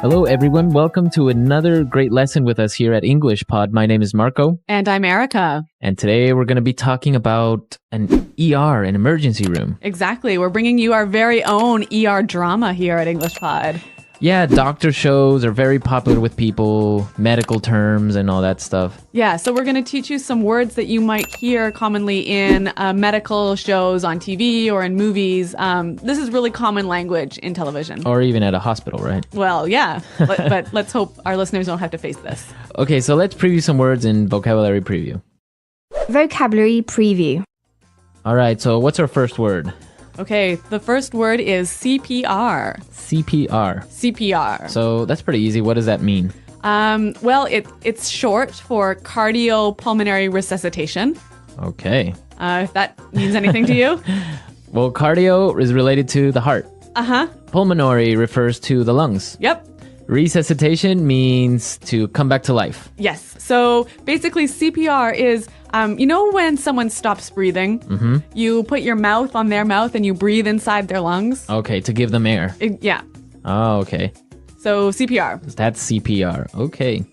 Hello, everyone. Welcome to another great lesson with us here at English Pod. My name is Marco. And I'm Erica. And today we're going to be talking about an ER, an emergency room. Exactly. We're bringing you our very own ER drama here at English Pod. Yeah, doctor shows are very popular with people, medical terms and all that stuff. Yeah, so we're going to teach you some words that you might hear commonly in medical shows on TV or in movies. This is really common language in television. Or even at a hospital, right? Well, yeah, but let's hope our listeners don't have to face this. Okay, so let's preview some words in vocabulary preview. Vocabulary preview. All right, so what's our first word? Okay, the first word is CPR. CPR. CPR. So that's pretty easy. What does that mean? Well, it's short for cardiopulmonary resuscitation. Okay. If that means anything to you. Well, cardio is related to the heart. Uh-huh. Pulmonary refers to the lungs. Yep. Resuscitation means to come back to life. Yes. So basically CPR is, you know when someone stops breathing, you put your mouth on their mouth and you breathe inside their lungs? Okay, to give them air. Yeah. Oh, okay. So CPR. That's CPR. Okay.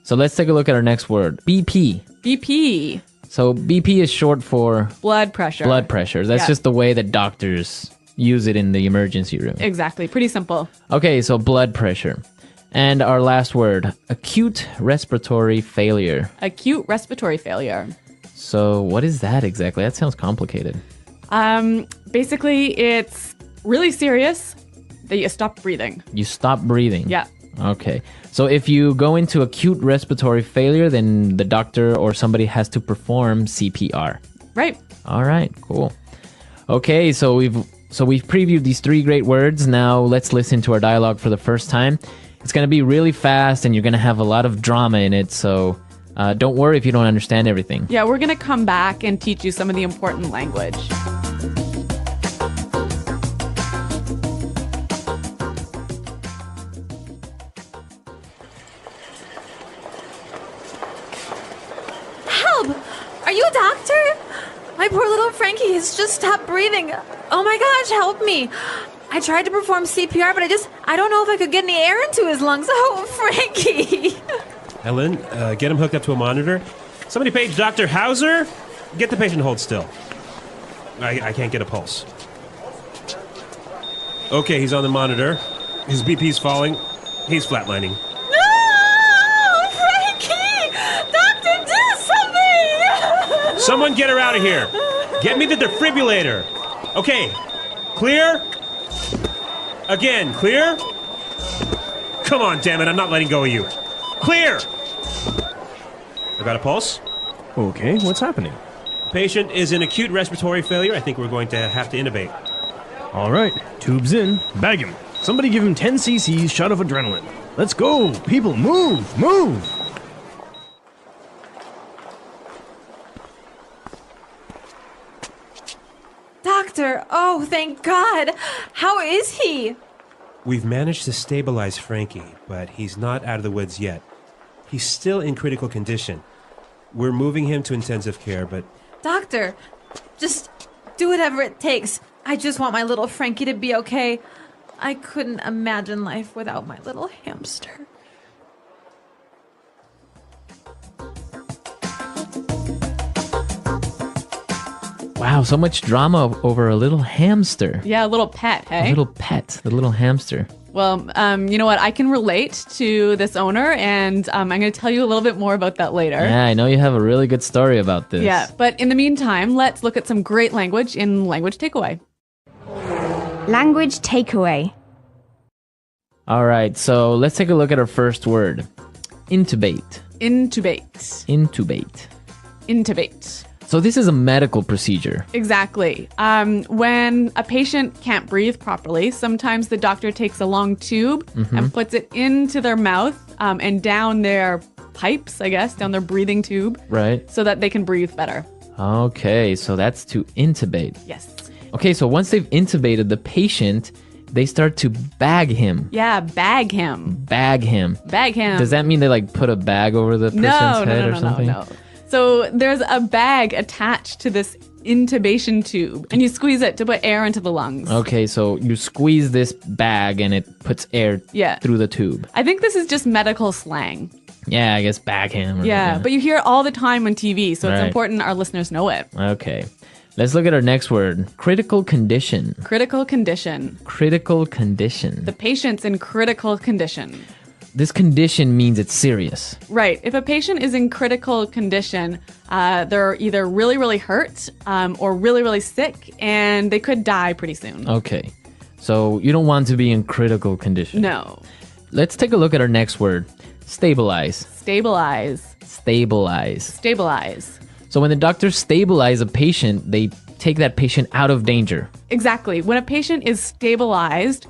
So let's take a look at our next word. BP. BP. So BP is short for Blood pressure. blood pressure. That's Yeah. just the way that doctors use it in the emergency room. Exactly. Pretty simple. Okay, so blood pressure. And our last word, acute respiratory failure. Acute respiratory failure. So what is that exactly? That sounds complicated. Basically, it's really serious that you stop breathing. You stop breathing. Yeah. Okay. So if you go into acute respiratory failure, then the doctor or somebody has to perform CPR. Right. All right, cool. Okay, so we've previewed these three great words. Now let's listen to our dialogue for the first time. It's going to be really fast and you're going to have a lot of drama in it, so don't worry if you don't understand everything. Yeah, we're going to come back and teach you some of the important language. Help! Are you a doctor? My poor little Frankie has just stopped breathing. Oh my gosh, help me. I tried to perform CPR, but I don't know if I could get any air into his lungs. Oh, Frankie! Ellen, get him hooked up to a monitor. Somebody page Dr. Hauser. Get the patient hold still. I can't get a pulse. Okay, he's on the monitor. His BP's falling. He's flatlining. No! Frankie! Doctor, do something! Someone get her out of here. Get me the defibrillator. Okay, clear? Again, clear? Come on, damn it, I'm not letting go of you. Clear! I got a pulse. Okay, what's happening? Patient is in acute respiratory failure. I think we're going to have to intubate. All right, tubes in. Bag him. Somebody give him 10 cc's shot of adrenaline. Let's go. People, move, move. Doctor, oh, thank God. How is he? We've managed to stabilize Frankie, but he's not out of the woods yet. He's still in critical condition. We're moving him to intensive care, but... Doctor, just do whatever it takes. I just want my little Frankie to be okay. I couldn't imagine life without my little hamster. Wow, so much drama over a little hamster. Yeah, a little pet, hey? A little pet, the little hamster. Well, you know what? I can relate to this owner, and I'm going to tell you a little bit more about that later. Yeah, I know you have a really good story about this. Yeah, but in the meantime, let's look at some great language in Language Takeaway. Language takeaway. All right, so let's take a look at our first word. Intubate. Intubate. Intubate. Intubate. So this is a medical procedure. Exactly. When a patient can't breathe properly, sometimes the doctor takes a long tube and puts it into their mouth and down their pipes, I guess, down their breathing tube. Right. So that they can breathe better. Okay, so that's to intubate. Yes. Okay, so once they've intubated the patient, they start to bag him. Yeah, bag him. Bag him. Bag him. Does that mean they like put a bag over the person's head or something? No. So there's a bag attached to this intubation tube, and you squeeze it to put air into the lungs. Okay, so you squeeze this bag and it puts air Yeah. through the tube. I think this is just medical slang. Yeah, I guess backhand. Yeah, but you hear it all the time on TV, so it's Right. important our listeners know it. Okay. Let's look at our next word. Critical condition. Critical condition. Critical condition. The patient's in critical condition. This condition means it's serious. Right. If a patient is in critical condition, they're either really, really hurt or really, really sick, and they could die pretty soon. Okay. So you don't want to be in critical condition. No. Let's take a look at our next word. Stabilize. Stabilize. Stabilize. Stabilize. So when the doctors stabilize a patient, they take that patient out of danger. Exactly. When a patient is stabilized,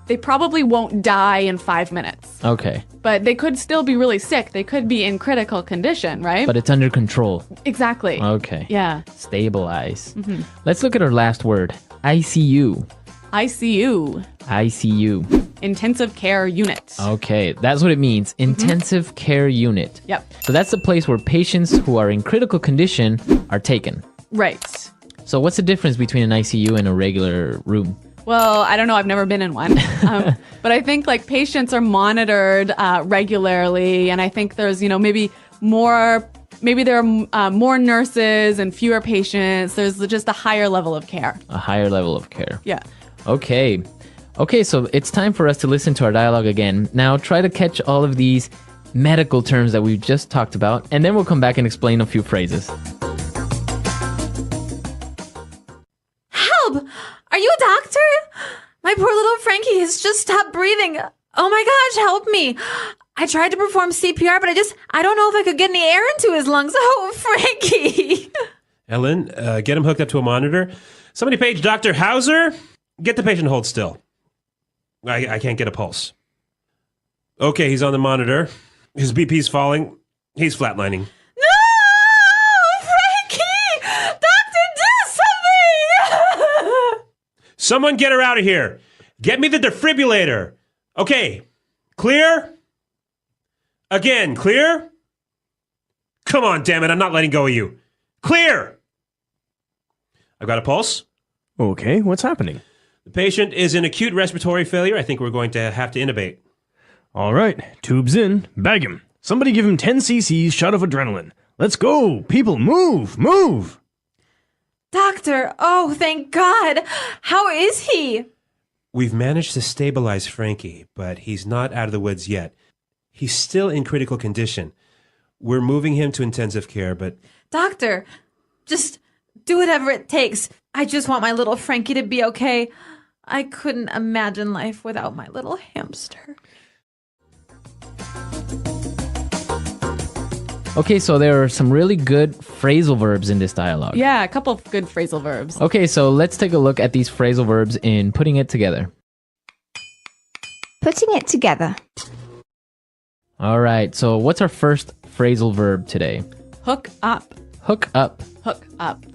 they probably won't die in 5 minutes. Okay. But they could still be really sick. They could be in critical condition, right? But it's under control. Exactly. Okay. Yeah. Stabilize. Let's look at our last word. ICU. ICU. ICU. Intensive care unit. Okay, that's what it means. Intensive care unit. Yep. So that's the place where patients who are in critical condition are taken. Right. So what's the difference between an ICU and a regular room? Well, I don't know. I've never been in one. But I think like patients are monitored regularly. And I think there's, maybe there are more nurses and fewer patients. There's just a higher level of care. A higher level of care. Yeah. Okay. Okay, so it's time for us to listen to our dialogue again. Now try to catch all of these medical terms that we've just talked about, and then we'll come back and explain a few phrases. Help! Are you a doctor? My poor little Frankie has just stopped breathing. Oh my gosh, help me. I tried to perform CPR, but I don't know if I could get any air into his lungs. Oh, Frankie. Ellen, get him hooked up to a monitor. Somebody page Dr. Hauser. Get the patient to hold still. I can't get a pulse. Okay, he's on the monitor. His BP's falling. He's flatlining. No! Frankie! Doctor, do something! Someone get her out of here. Get me the defibrillator. Okay, clear? Again, clear? Come on, damn it, I'm not letting go of you. Clear! I've got a pulse. Okay, what's happening? The patient is in acute respiratory failure. I think we're going to have to intubate. All right, tubes in, bag him. Somebody give him 10 cc's shot of adrenaline. Let's go, people, move, move! Doctor, oh, thank God. How is he? We've managed to stabilize Frankie, but he's not out of the woods yet. He's still in critical condition. We're moving him to intensive care, but... Doctor, just do whatever it takes. I just want my little Frankie to be okay. I couldn't imagine life without my little hamster. Okay, so there are some really good phrasal verbs in this dialogue. Yeah, a couple of good phrasal verbs. Okay, so let's take a look at these phrasal verbs in putting it together. Putting it together. All right, so what's our first phrasal verb today? Hook up. Hook up. Hook up.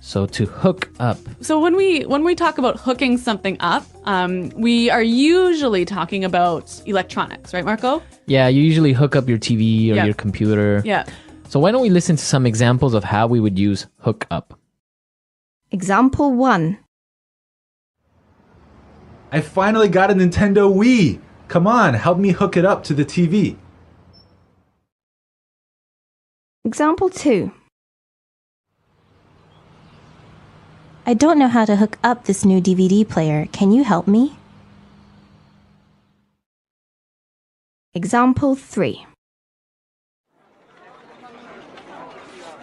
So to hook up. So when we talk about hooking something up, we are usually talking about electronics, right, Marco? Yeah, you usually hook up your TV or Yeah. your computer. Yeah. So why don't we listen to some examples of how we would use hook up? Example 1. I finally got a Nintendo Wii. Come on, help me hook it up to the TV. Example 2. I don't know how to hook up this new DVD player. Can you help me? Example 3.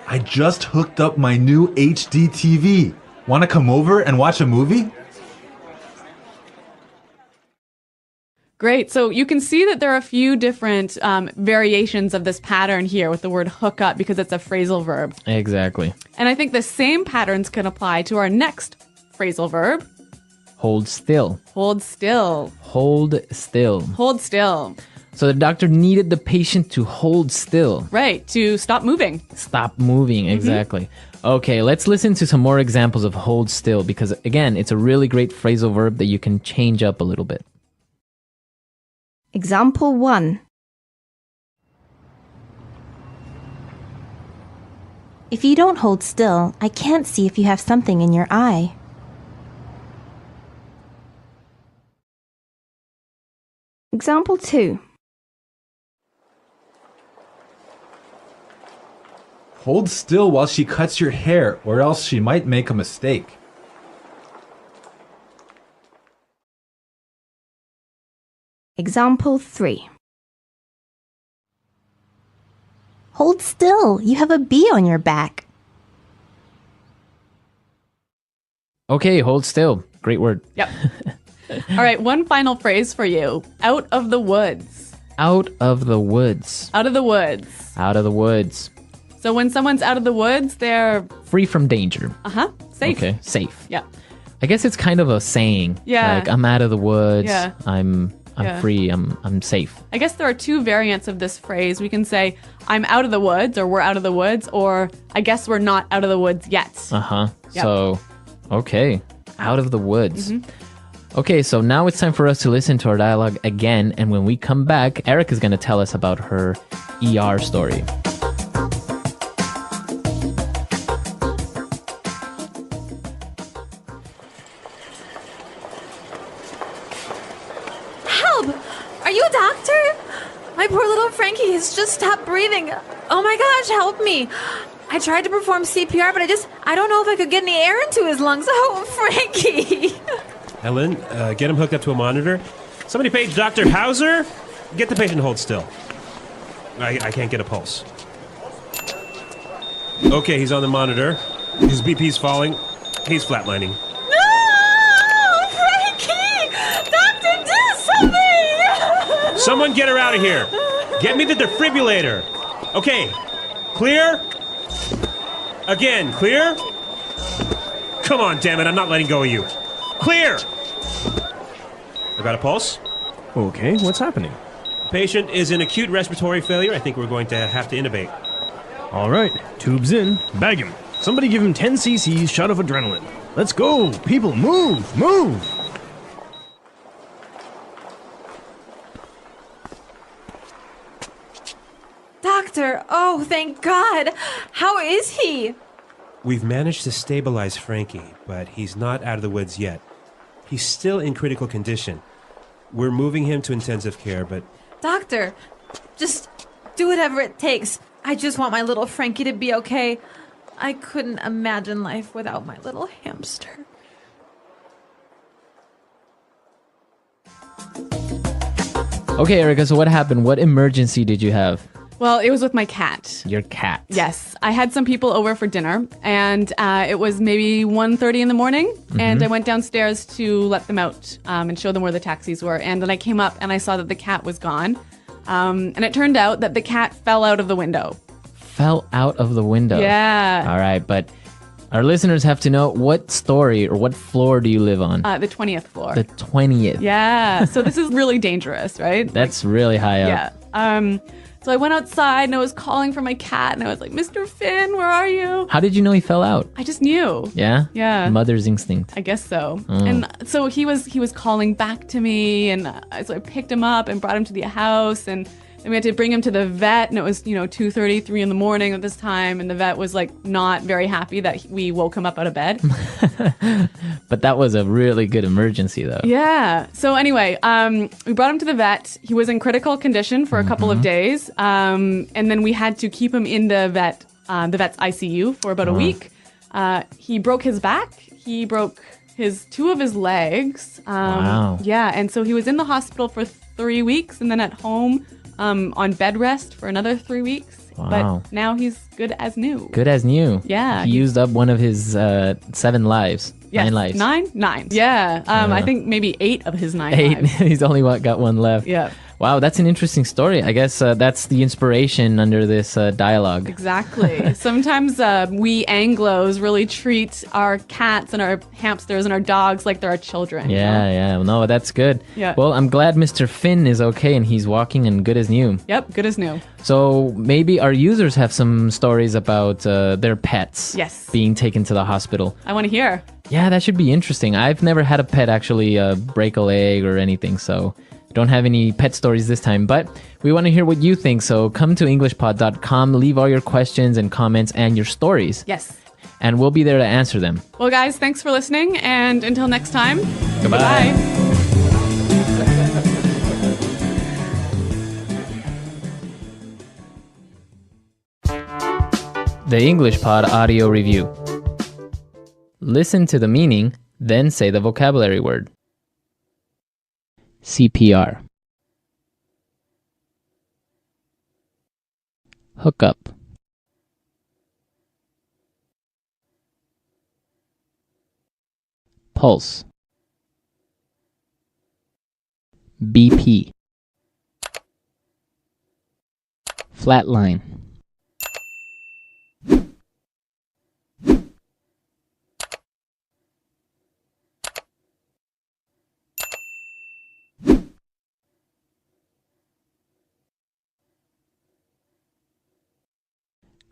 I just hooked up my new HD TV. Want to come over and watch a movie? Great. So you can see that there are a few different variations of this pattern here with the word hook up because it's a phrasal verb. Exactly. And I think the same patterns can apply to our next phrasal verb. Hold still. Hold still. Hold still. Hold still. So the doctor needed the patient to hold still. Right. To stop moving. Stop moving, exactly. Okay, let's listen to some more examples of hold still because, again, it's a really great phrasal verb that you can change up a little bit. Example 1. If you don't hold still, I can't see if you have something in your eye. Example 2. Hold still while she cuts your hair, or else she might make a mistake. Example 3. Hold still, you have a bee on your back. Okay, hold still. Great word. Yep. All right, one final phrase for you. Out of the woods. Out of the woods. Out of the woods. Out of the woods. So when someone's out of the woods, they're Free from danger. safe. Okay, safe. Yeah. I guess it's kind of a saying. Yeah. Like, I'm out of the woods. Yeah. I'm Yeah. free. I'm safe. I guess there are two variants of this phrase. We can say, I'm out of the woods, or we're out of the woods, or I guess we're not out of the woods yet. Uh-huh. Yep. So, okay. Out of the woods. Okay, so now it's time for us to listen to our dialogue again. And when we come back, Erica's going to tell us about her ER story. Help! Are you a doctor? My poor little Frankie has just stopped breathing. Oh my gosh, help me. I tried to perform CPR, but I don't know if I could get any air into his lungs. Oh, Frankie! Ellen, get him hooked up to a monitor. Somebody page Dr. Hauser. Get the patient to hold still. I can't get a pulse. Okay, he's on the monitor. His BP's falling. He's flatlining. No! Frankie! Doctor, do something! Someone get her out of here. Get me the defibrillator. Okay, clear? Again, clear? Come on, damn it, I'm not letting go of you. Clear! I got a pulse. Okay, what's happening? Patient is in acute respiratory failure. I think we're going to have to intubate. All right, tubes in. Bag him. Somebody give him 10 cc's shot of adrenaline. Let's go. People, move, move. Doctor, oh, thank God. How is he? We've managed to stabilize Frankie, but he's not out of the woods yet. He's still in critical condition. We're moving him to intensive care, but... Doctor, just do whatever it takes. I just want my little Frankie to be okay. I couldn't imagine life without my little hamster. Okay, Erica, so what happened? What emergency did you have? Well, it was with my cat. Your cat. Yes, I had some people over for dinner, and it was maybe 1:30 in the morning, and I went downstairs to let them out and show them where the taxis were. And then I came up and I saw that the cat was gone, and it turned out that the cat fell out of the window. Fell out of the window. Yeah. All right, but our listeners have to know, what story or what floor do you live on? The 20th floor. The 20th. Yeah, so this is really dangerous, right? That's really high up. Yeah. So I went outside and I was calling for my cat and I was like, Mr. Finn, where are you? How did you know he fell out? I just knew. Yeah? Yeah. Mother's instinct. I guess so. And so he was calling back to me, and so I picked him up and brought him to the house, and then we had to bring him to the vet, and it was 2:30, 3 in the morning at this time, and the vet was like not very happy that we woke him up out of bed. But that was a really good emergency, though. Yeah. So anyway, we brought him to the vet. He was in critical condition for a couple of days, and then we had to keep him in the vet's ICU for about a week. He broke his back. He broke two of his legs. Wow. Yeah, and so he was in the hospital for 3 weeks, and then at home on bed rest for another 3 weeks. Wow. But now he's good as new. Good as new. Yeah. He used up one of his 7 lives. Yes, 9 lives. Nine. Yeah. I think maybe 8 of his 9 8. lives. He's only got one left. Yeah. Wow, that's an interesting story. I guess that's the inspiration under this dialogue. Exactly. Sometimes we Anglos really treat our cats and our hamsters and our dogs like they're our children. Yeah. No, that's good. Yeah. Well, I'm glad Mr. Finn is okay and he's walking and good as new. Yep, good as new. So maybe our users have some stories about their pets Yes. being taken to the hospital. I want to hear. Yeah, that should be interesting. I've never had a pet actually break a leg or anything, so Don't have any pet stories this time, but we want to hear what you think. So come to englishpod.com, leave all your questions and comments and your stories. Yes. And we'll be there to answer them. Well, guys, thanks for listening. And until next time, Goodbye. The English Pod Audio Review. Listen to the meaning, then say the vocabulary word. CPR. Hookup. Pulse. BP. Flatline.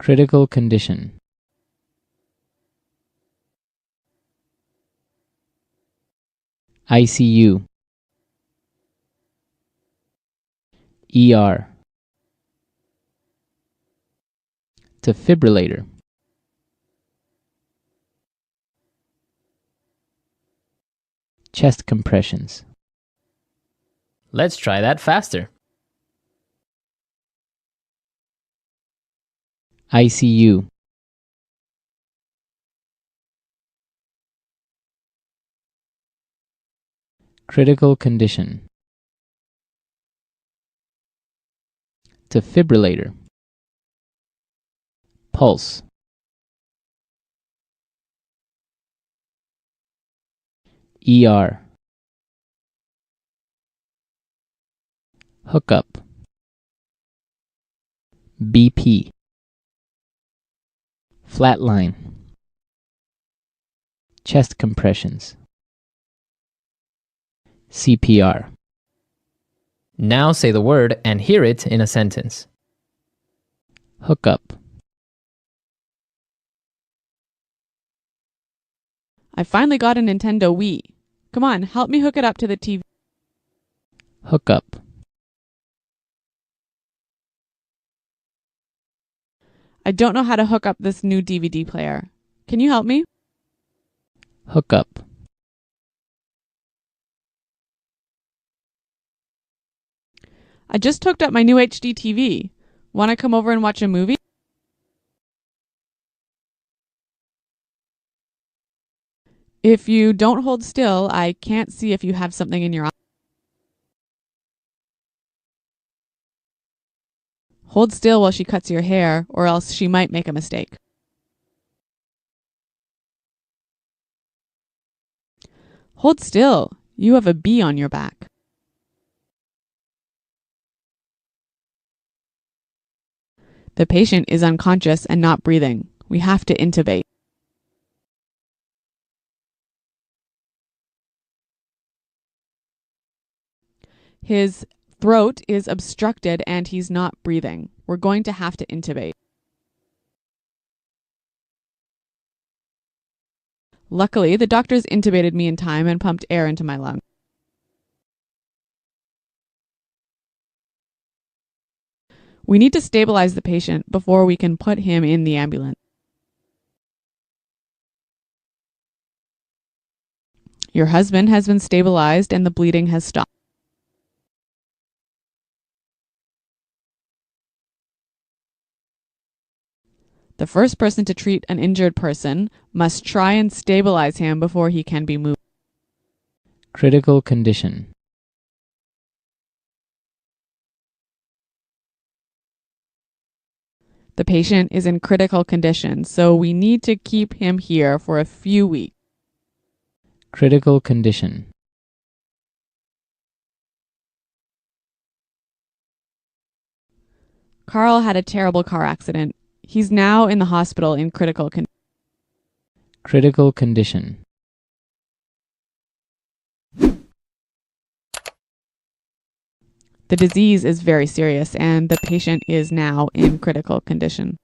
Critical condition. ICU. ER. Defibrillator. Chest compressions. Let's try that faster. ICU. Critical condition. Defibrillator. Pulse. ER. Hookup. BP. Flatline. Chest compressions. CPR. Now say the word and hear it in a sentence. Hookup. I finally got a Nintendo Wii. Come on, help me hook it up to the TV. Hookup. I don't know how to hook up this new DVD player. Can you help me? Hookup. I just hooked up my new HD TV. Want to come over and watch a movie? If you don't hold still, I can't see if you have something in your eye. Hold still while she cuts your hair, or else she might make a mistake. Hold still. You have a bee on your back. The patient is unconscious and not breathing. We have to intubate. His throat is obstructed and he's not breathing. We're going to have to intubate. Luckily, the doctors intubated me in time and pumped air into my lung. We need to stabilize the patient before we can put him in the ambulance. Your husband has been stabilized and the bleeding has stopped. The first person to treat an injured person must try and stabilize him before he can be moved. Critical condition. The patient is in critical condition, so we need to keep him here for a few weeks. Critical condition. Carl had a terrible car accident. He's now in the hospital in critical condition. Critical condition. The disease is very serious and the patient is now in critical condition.